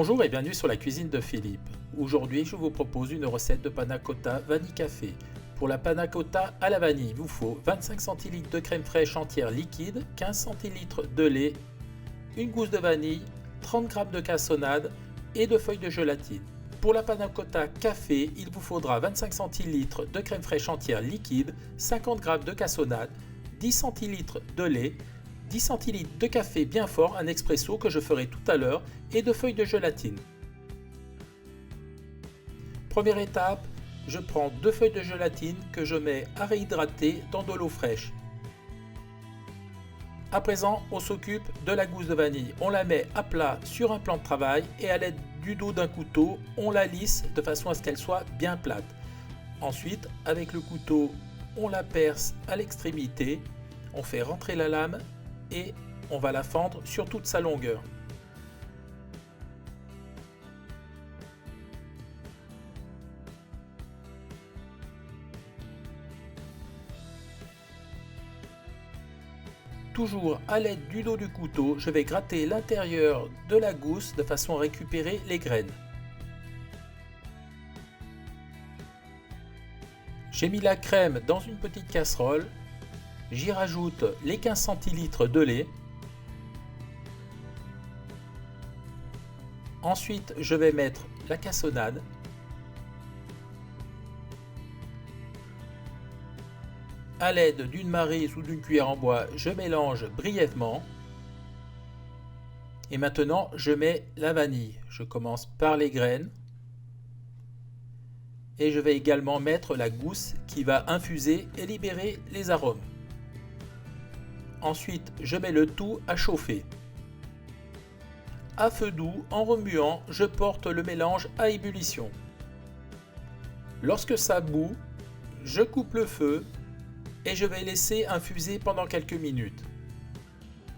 Bonjour et bienvenue sur la cuisine de Philippe. Aujourd'hui, je vous propose une recette de panna cotta vanille café. Pour la panna cotta à la vanille, il vous faut 25 cl de crème fraîche entière liquide, 15 cl de lait, une gousse de vanille, 30 g de cassonade et 2 feuilles de gélatine. Pour la panna cotta café, il vous faudra 25 cl de crème fraîche entière liquide, 50 g de cassonade, 10 cl de lait, 10 cl de café bien fort, un expresso que je ferai tout à l'heure, et 2 feuilles de gélatine. Première étape, je prends 2 feuilles de gélatine que je mets à réhydrater dans de l'eau fraîche. À présent, on s'occupe de la gousse de vanille. On la met à plat sur un plan de travail et à l'aide du dos d'un couteau, on la lisse de façon à ce qu'elle soit bien plate. Ensuite, avec le couteau, on la perce à l'extrémité, on fait rentrer la lame et on va la fendre sur toute sa longueur. Toujours à l'aide du dos du couteau, je vais gratter l'intérieur de la gousse de façon à récupérer les graines. J'ai mis la crème dans une petite casserole. J'y rajoute les 15 cl de lait. Ensuite, je vais mettre la cassonade. À l'aide d'une maryse ou d'une cuillère en bois, je mélange brièvement. Et maintenant, je mets la vanille. Je commence par les graines. Et je vais également mettre la gousse qui va infuser et libérer les arômes. Ensuite, je mets le tout à chauffer. À feu doux, en remuant, je porte le mélange à ébullition. Lorsque ça bout, je coupe le feu et je vais laisser infuser pendant quelques minutes.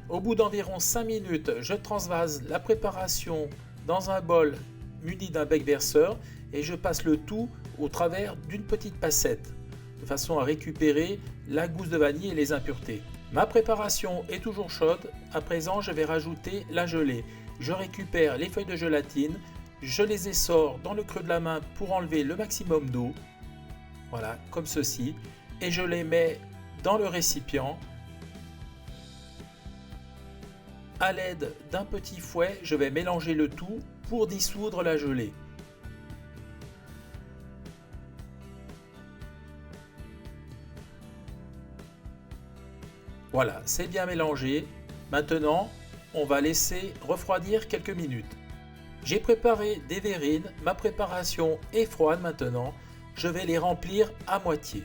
Au bout d'environ 5 minutes, je transvase la préparation dans un bol muni d'un bec verseur et je passe le tout au travers d'une petite passette, de façon à récupérer la gousse de vanille et les impuretés. Ma préparation est toujours chaude. À présent, je vais rajouter la gelée. Je récupère les feuilles de gélatine, je les essore dans le creux de la main pour enlever le maximum d'eau. Voilà, comme ceci. Et je les mets dans le récipient. À l'aide d'un petit fouet, je vais mélanger le tout pour dissoudre la gelée. Voilà, c'est bien mélangé. Maintenant, on va laisser refroidir quelques minutes. J'ai préparé des verrines. Ma préparation est froide maintenant. Je vais les remplir à moitié.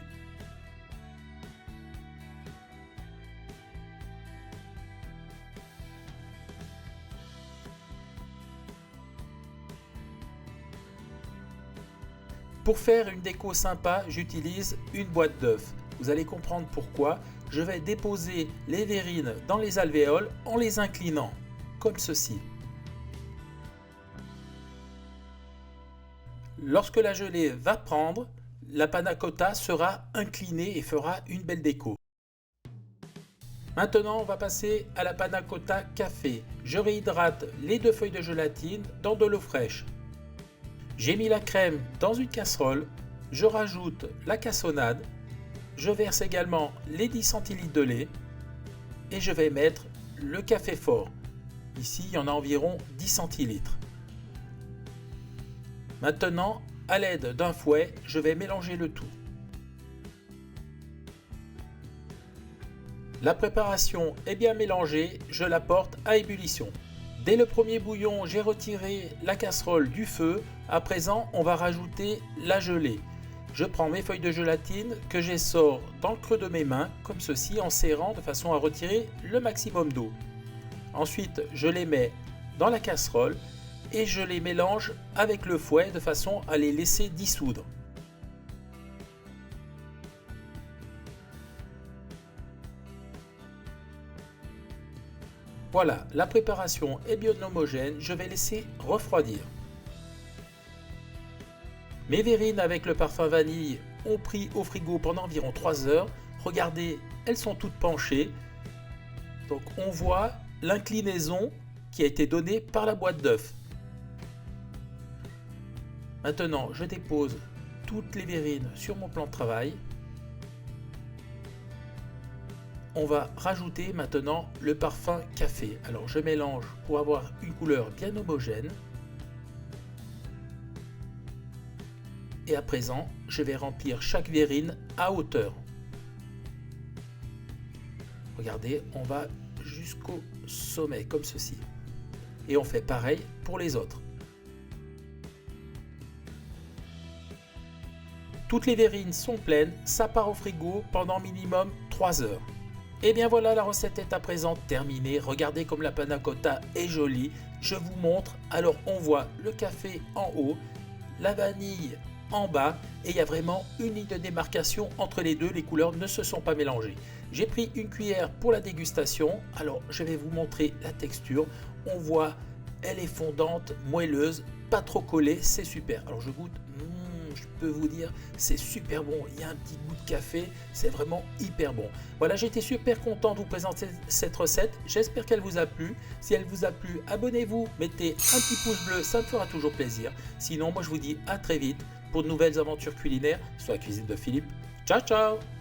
Pour faire une déco sympa, j'utilise une boîte d'œufs. Vous allez comprendre pourquoi. Je vais déposer les verrines dans les alvéoles en les inclinant, comme ceci. Lorsque la gelée va prendre, la panna cotta sera inclinée et fera une belle déco. Maintenant, on va passer à la panna cotta café. Je réhydrate les 2 feuilles de gélatine dans de l'eau fraîche. J'ai mis la crème dans une casserole, je rajoute la cassonade, je verse également les 10 cl de lait et je vais mettre le café fort. Ici, il y en a environ 10 cl. Maintenant, à l'aide d'un fouet, je vais mélanger le tout. La préparation est bien mélangée, je la porte à ébullition. Dès le premier bouillon, j'ai retiré la casserole du feu. À présent, on va rajouter la gelée. Je prends mes feuilles de gélatine que j'essore dans le creux de mes mains, comme ceci, en serrant de façon à retirer le maximum d'eau. Ensuite, je les mets dans la casserole et je les mélange avec le fouet de façon à les laisser dissoudre. Voilà, la préparation est bien homogène, je vais laisser refroidir. Mes verrines avec le parfum vanille ont pris au frigo pendant environ 3 heures. Regardez, elles sont toutes penchées. Donc on voit l'inclinaison qui a été donnée par la boîte d'œufs. Maintenant, je dépose toutes les verrines sur mon plan de travail. On va rajouter maintenant le parfum café. Alors je mélange pour avoir une couleur bien homogène. Et à présent, je vais remplir chaque verrine à hauteur. Regardez, on va jusqu'au sommet comme ceci. Et on fait pareil pour les autres. Toutes les verrines sont pleines, ça part au frigo pendant minimum 3 heures. Et bien voilà, la recette est à présent terminée. Regardez comme la panna cotta est jolie. Je vous montre. Alors on voit le café en haut, la vanille en bas et il y a vraiment une ligne de démarcation entre les deux. Les couleurs ne se sont pas mélangées. J'ai pris une cuillère pour la dégustation. Alors je vais vous montrer la texture. On voit, elle est fondante, moelleuse, pas trop collée, c'est super. Alors je goûte. Je peux vous dire, c'est super bon. Il y a un petit goût de café, c'est vraiment hyper bon. Voilà, j'étais super content de vous présenter cette recette. J'espère qu'elle vous a plu. Si elle vous a plu, abonnez-vous, mettez un petit pouce bleu, ça me fera toujours plaisir. Sinon, moi je vous dis à très vite pour de nouvelles aventures culinaires sur la cuisine de Philippe. Ciao, ciao!